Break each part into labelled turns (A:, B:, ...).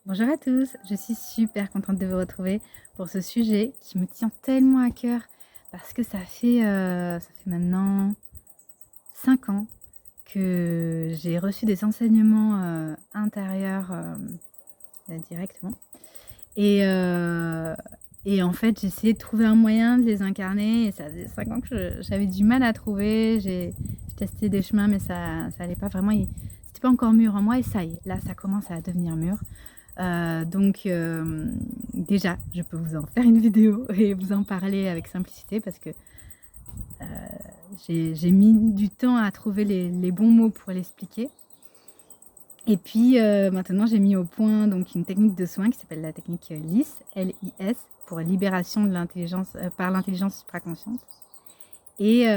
A: Bonjour à tous, je suis super contente de vous retrouver pour ce sujet qui me tient tellement à cœur parce que ça fait maintenant 5 ans que j'ai reçu des enseignements intérieurs directement et, euh, et en fait j'ai essayé de trouver un moyen de les incarner et ça faisait 5 ans que j'avais du mal à trouver, j'ai testé des chemins mais ça allait pas vraiment, c'était pas encore mûr en moi et ça y est, là ça commence à devenir mûr. Déjà, je peux vous en faire une vidéo et vous en parler avec simplicité parce que j'ai mis du temps à trouver les bons mots pour l'expliquer. Et puis maintenant, j'ai mis au point donc une technique de soin qui s'appelle la technique LIS, L-I-S, pour libération de l'intelligence par l'intelligence supraconsciente. Et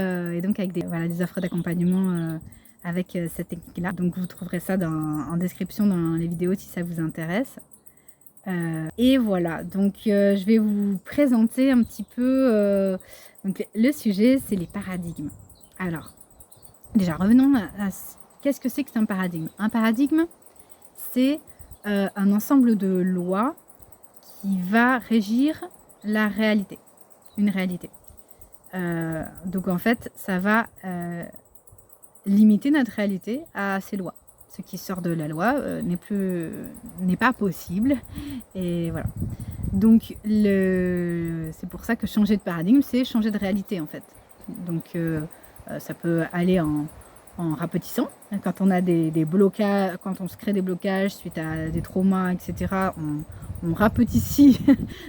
A: donc avec des offres d'accompagnement avec cette technique-là. Donc vous trouverez ça en description dans les vidéos si ça vous intéresse. Et voilà, donc je vais vous présenter un petit peu. Donc le sujet, c'est les paradigmes. Alors, déjà, revenons à qu'est-ce que c'est un paradigme? Un paradigme, c'est un ensemble de lois qui va régir la réalité, une réalité. Donc en fait, ça va limiter notre réalité à ces lois. Ce qui sort de la loi n'est pas possible. Et voilà. Donc c'est pour ça que changer de paradigme, c'est changer de réalité en fait. Donc ça peut aller en rapetissant. Quand on a des blocages, quand on se crée des blocages suite à des traumas, etc., on rapetissit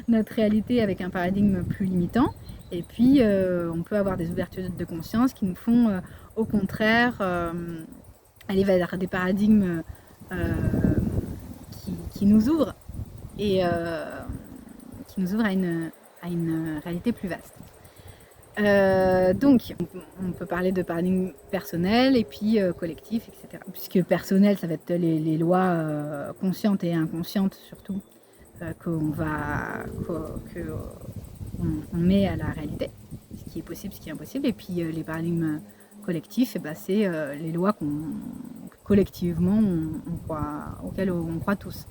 A: notre réalité avec un paradigme plus limitant. Et puis on peut avoir des ouvertures de conscience qui nous font au contraire aller vers des paradigmes qui nous ouvrent et qui nous ouvre à une réalité plus vaste. Donc, on peut parler de paradigme personnel et puis collectif, etc. Puisque personnel, ça va être les lois conscientes et inconscientes surtout qu'on met à la réalité, ce qui est possible, ce qui est impossible. Et puis les paradigmes collectifs, c'est les lois collectivement auxquelles on croit tous.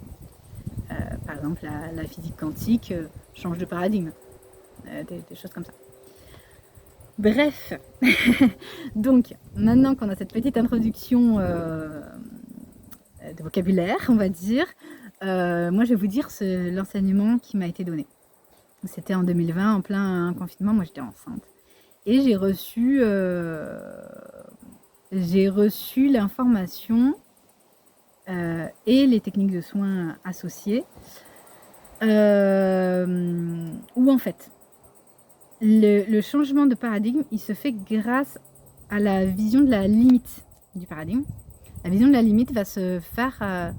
A: Par exemple, la physique quantique change de paradigme, des choses comme ça. Bref, donc maintenant qu'on a cette petite introduction de vocabulaire, on va dire, moi je vais vous dire l'enseignement qui m'a été donné. C'était en 2020, en plein confinement, moi j'étais enceinte. Et j'ai reçu l'information et les techniques de soins associées, où en fait, le changement de paradigme, il se fait grâce à la vision de la limite du paradigme. La vision de la limite va se faire...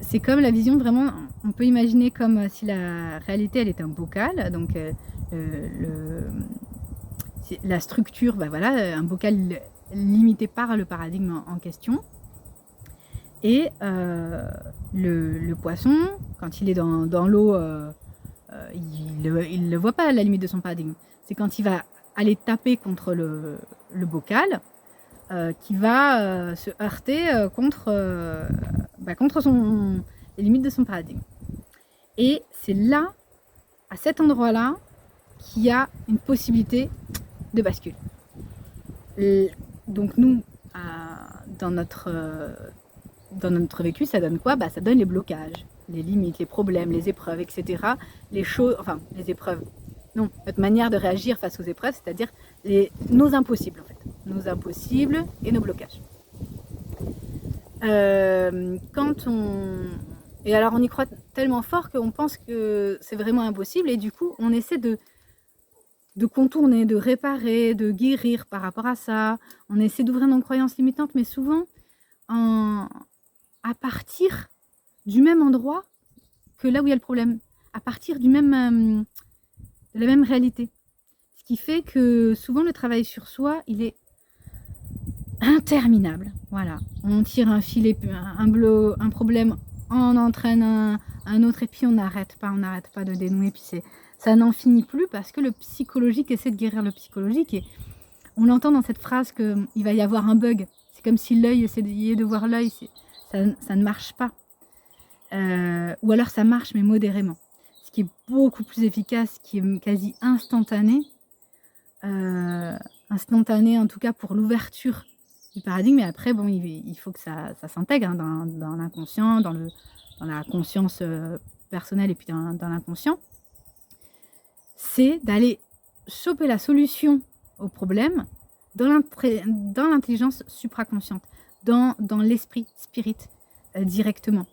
A: c'est comme la vision vraiment... On peut imaginer comme si la réalité, elle est un bocal. Donc, la structure, voilà, un bocal limité par le paradigme en question. Et le poisson, quand il est dans l'eau, il ne voit pas la limite de son paradigme. C'est quand il va aller taper contre le bocal qu'il va se heurter contre les limites de son paradigme. Et c'est là, à cet endroit-là, qu'il y a une possibilité de bascule. Donc nous, dans notre vécu, ça donne quoi? Ça donne les blocages, les limites, les problèmes, les épreuves, etc. Les épreuves, non, notre manière de réagir face aux épreuves, c'est-à-dire nos impossibles en fait. Nos impossibles et nos blocages. Et alors on y croit tellement fort qu'on pense que c'est vraiment impossible et du coup on essaie de contourner, de réparer, de guérir par rapport à ça. On essaie d'ouvrir nos croyances limitantes, mais souvent à partir du même endroit que là où il y a le problème, à partir de la même réalité. Ce qui fait que souvent le travail sur soi, il est interminable. Voilà, on tire un filet, un problème, on entraîne un autre et puis on n'arrête pas de dénouer. Puis ça n'en finit plus parce que le psychologique essaie de guérir le psychologique et on l'entend dans cette phrase qu'il va y avoir un bug. C'est comme si l'œil essayait de voir l'œil, ça ne marche pas. ou alors ça marche mais modérément. Ce qui est beaucoup plus efficace, qui est quasi instantané, en tout cas pour l'ouverture du paradigme. Et après, bon, il faut que ça s'intègre hein, dans l'inconscient, dans la conscience personnelle et puis dans l'inconscient. C'est d'aller choper la solution au problème dans l'intelligence supraconsciente, dans l'esprit, spirit, directement.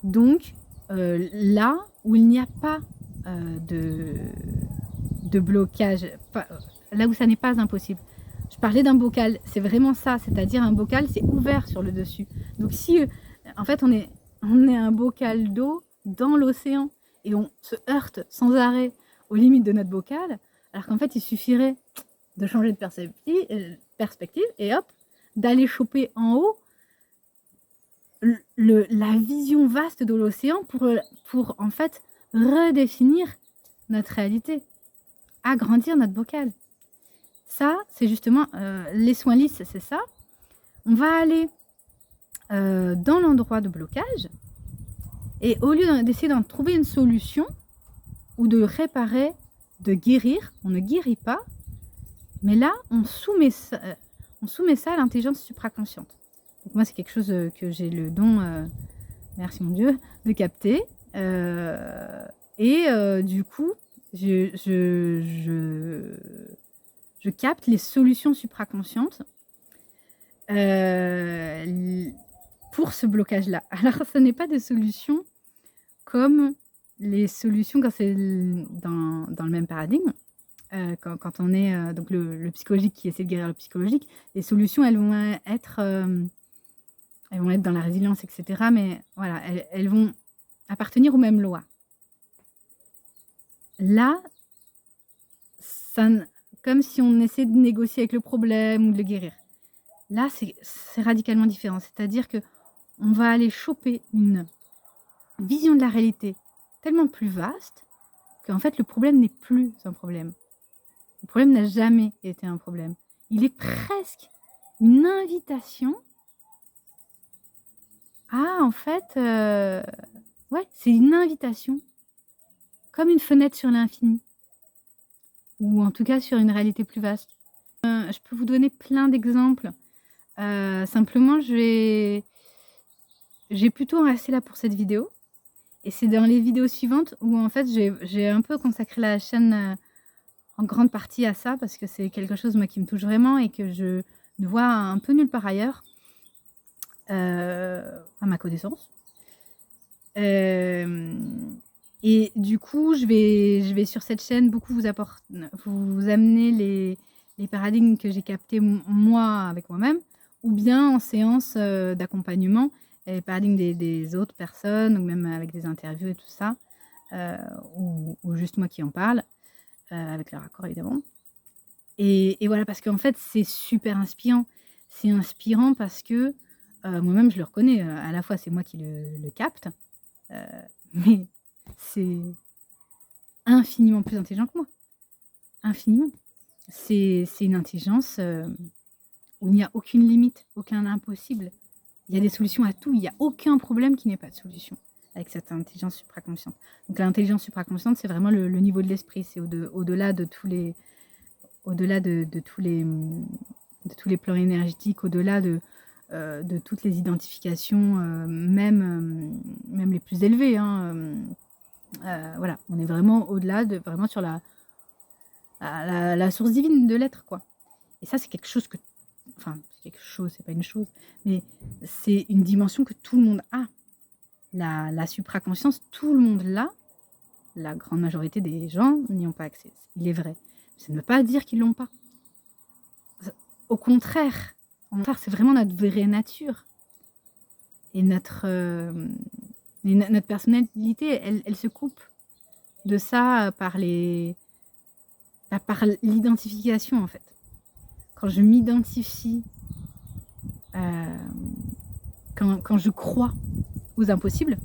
A: Donc, là où il n'y a pas de blocage, là où ça n'est pas impossible. Je parlais d'un bocal, c'est vraiment ça, c'est-à-dire un bocal, c'est ouvert sur le dessus. Donc si, en fait, on est un bocal d'eau dans l'océan et on se heurte sans arrêt aux limites de notre bocal, alors qu'en fait, il suffirait de changer de perspective et hop, d'aller choper en haut la vision vaste de l'océan pour en fait redéfinir notre réalité, agrandir notre bocal. Ça, c'est justement les soins lisses, c'est ça. On va aller dans l'endroit de blocage et au lieu d'essayer d'en trouver une solution ou de réparer, de guérir, on ne guérit pas, mais là, on soumet ça à l'intelligence supraconsciente. Donc moi, c'est quelque chose que j'ai le don, merci mon Dieu, de capter. Du coup, je capte les solutions supraconscientes pour ce blocage-là. Alors, ce n'est pas des solutions comme les solutions quand c'est dans le même paradigme. Quand on est donc le psychologique qui essaie de guérir le psychologique, les solutions, elles vont être dans la résilience, etc. Mais voilà, elles vont appartenir aux mêmes lois. Là, comme si on essaie de négocier avec le problème ou de le guérir. Là, c'est radicalement différent. C'est-à-dire que on va aller choper une vision de la réalité tellement plus vaste qu'en fait, le problème n'est plus un problème. Le problème n'a jamais été un problème. Il est presque une invitation à, en fait, c'est une invitation, comme une fenêtre sur l'infini, ou en tout cas sur une réalité plus vaste. Je peux vous donner plein d'exemples. Simplement, j'ai plutôt resté là pour cette vidéo. Et c'est dans les vidéos suivantes où en fait j'ai un peu consacré la chaîne en grande partie à ça parce que c'est quelque chose moi qui me touche vraiment et que je ne vois un peu nulle part ailleurs à ma connaissance. Et du coup je vais sur cette chaîne beaucoup vous amener les paradigmes que j'ai captés moi avec moi-même ou bien en séance d'accompagnement. Les paradigmes des autres personnes, ou même avec des interviews et tout ça, ou juste moi qui en parle, avec leur accord évidemment. Et voilà, parce qu'en fait, c'est super inspirant. C'est inspirant parce que moi-même, je le reconnais, à la fois, c'est moi qui le capte, mais c'est infiniment plus intelligent que moi. Infiniment. C'est une intelligence où il n'y a aucune limite, aucun impossible. Il y a des solutions à tout. Il n'y a aucun problème qui n'ait pas de solution avec cette intelligence supraconsciente. Donc l'intelligence supraconsciente, c'est vraiment le niveau de l'esprit. C'est au-delà de tous les plans énergétiques, au-delà de toutes les identifications, même les plus élevées. Voilà, on est vraiment au-delà, vraiment sur la source divine de l'être, quoi. Et ça, c'est quelque chose c'est pas une chose, mais c'est une dimension que tout le monde a. La supraconscience, tout le monde l'a. La grande majorité des gens n'y ont pas accès. Il est vrai. Ça ne veut pas dire qu'ils l'ont pas. Au contraire, c'est vraiment notre vraie nature. Et notre personnalité, elle se coupe de ça par l'identification, en fait. Quand je m'identifie, quand je crois aux impossibles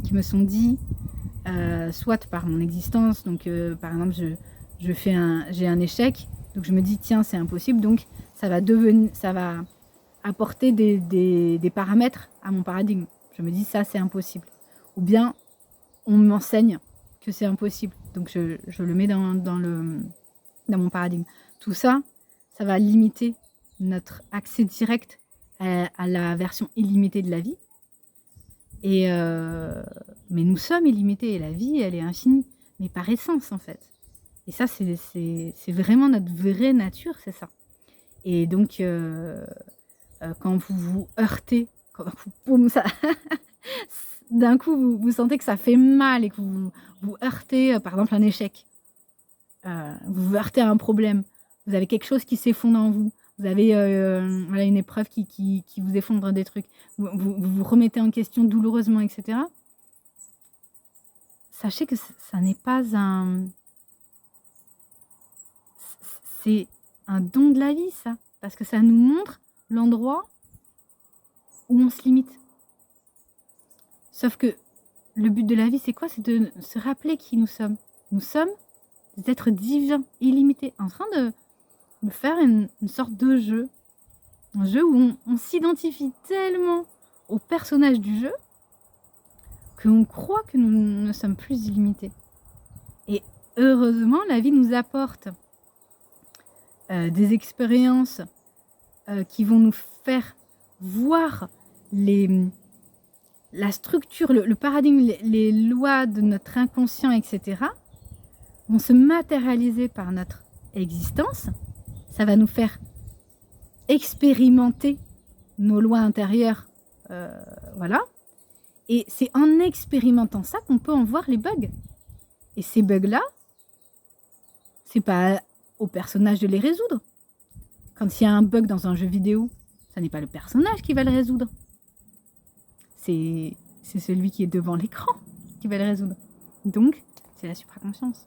A: qui me sont dits, soit par mon existence, donc par exemple j'ai un échec, donc je me dis tiens c'est impossible, donc ça va apporter des paramètres à mon paradigme. Je me dis ça c'est impossible. ou bien on m'enseigne que c'est impossible. Donc je le mets dans mon paradigme. Tout ça, ça va limiter notre accès direct à la version illimitée de la vie. Mais nous sommes illimités et la vie, elle est infinie, mais par essence en fait. Et ça, c'est vraiment notre vraie nature, c'est ça. Et donc, quand vous vous heurtez, boum, ça, d'un coup, vous sentez que ça fait mal et que vous heurtez, par exemple, un échec. Vous vous heurtez à un problème. Vous avez quelque chose qui s'effondre en vous. Vous avez voilà, une épreuve qui vous effondre des trucs. Vous remettez en question douloureusement, etc. Sachez que ça n'est pas un... C'est un don de la vie, ça. Parce que ça nous montre l'endroit où on se limite. Sauf que le but de la vie, c'est quoi? C'est de se rappeler qui nous sommes. Nous sommes des êtres divins, illimités, en train de faire une sorte de jeu. Un jeu où on s'identifie tellement au personnage du jeu qu'on croit que nous ne sommes plus illimités. Et heureusement, la vie nous apporte des expériences qui vont nous faire voir la structure, le paradigme, les lois de notre inconscient, etc. vont se matérialiser par notre existence. Ça va nous faire expérimenter nos lois intérieures, voilà. Et c'est en expérimentant ça qu'on peut en voir les bugs. Et ces bugs-là, c'est pas au personnage de les résoudre. Quand il y a un bug dans un jeu vidéo, ça n'est pas le personnage qui va le résoudre. C'est celui qui est devant l'écran qui va le résoudre. Donc, c'est la supraconscience.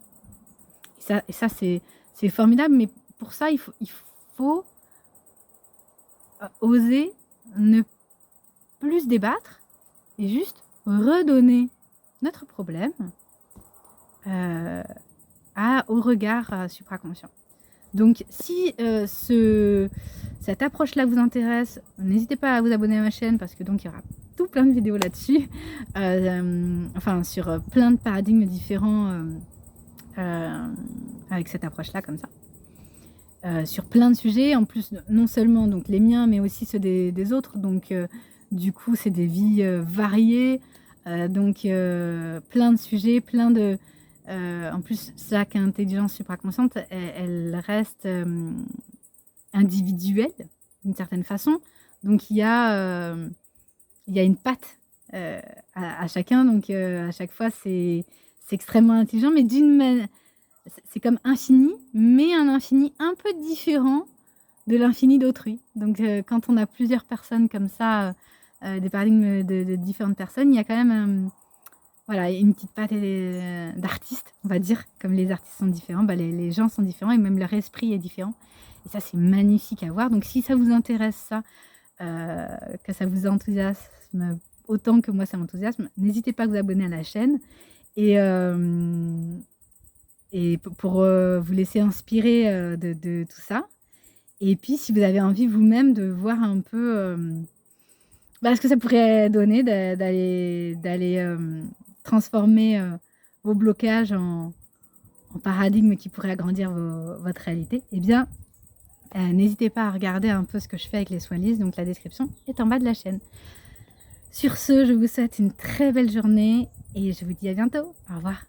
A: Et ça c'est formidable, mais pour ça, il faut oser ne plus se débattre et juste redonner notre problème au regard supraconscient. Donc, si cette approche-là vous intéresse, n'hésitez pas à vous abonner à ma chaîne parce que donc il y aura tout plein de vidéos là-dessus, enfin sur plein de paradigmes différents avec cette approche-là comme ça. Sur plein de sujets, en plus non seulement donc les miens, mais aussi ceux des autres. Donc du coup, c'est des vies variées, donc plein de sujets, plein de... en plus, chaque intelligence supraconsciente, elle reste individuelle d'une certaine façon. Donc il y a une patte à chacun. Donc à chaque fois, c'est extrêmement intelligent, mais c'est comme infini, mais un infini un peu différent de l'infini d'autrui. Donc quand on a plusieurs personnes comme ça, des paradigmes de différentes personnes, il y a quand même voilà, une petite patte d'artiste, on va dire. Comme les artistes sont différents, les gens sont différents et même leur esprit est différent. Et ça, c'est magnifique à voir. Donc si ça vous intéresse, ça, que ça vous enthousiasme autant que moi ça m'enthousiasme, n'hésitez pas à vous abonner à la chaîne. Et pour vous laisser inspirer de tout ça. Et puis, si vous avez envie vous-même de voir un peu ce que ça pourrait donner d'aller transformer vos blocages en paradigmes qui pourraient agrandir votre réalité, eh bien, n'hésitez pas à regarder un peu ce que je fais avec les soins Lise. Donc, la description est en bas de la chaîne. Sur ce, je vous souhaite une très belle journée et je vous dis à bientôt. Au revoir.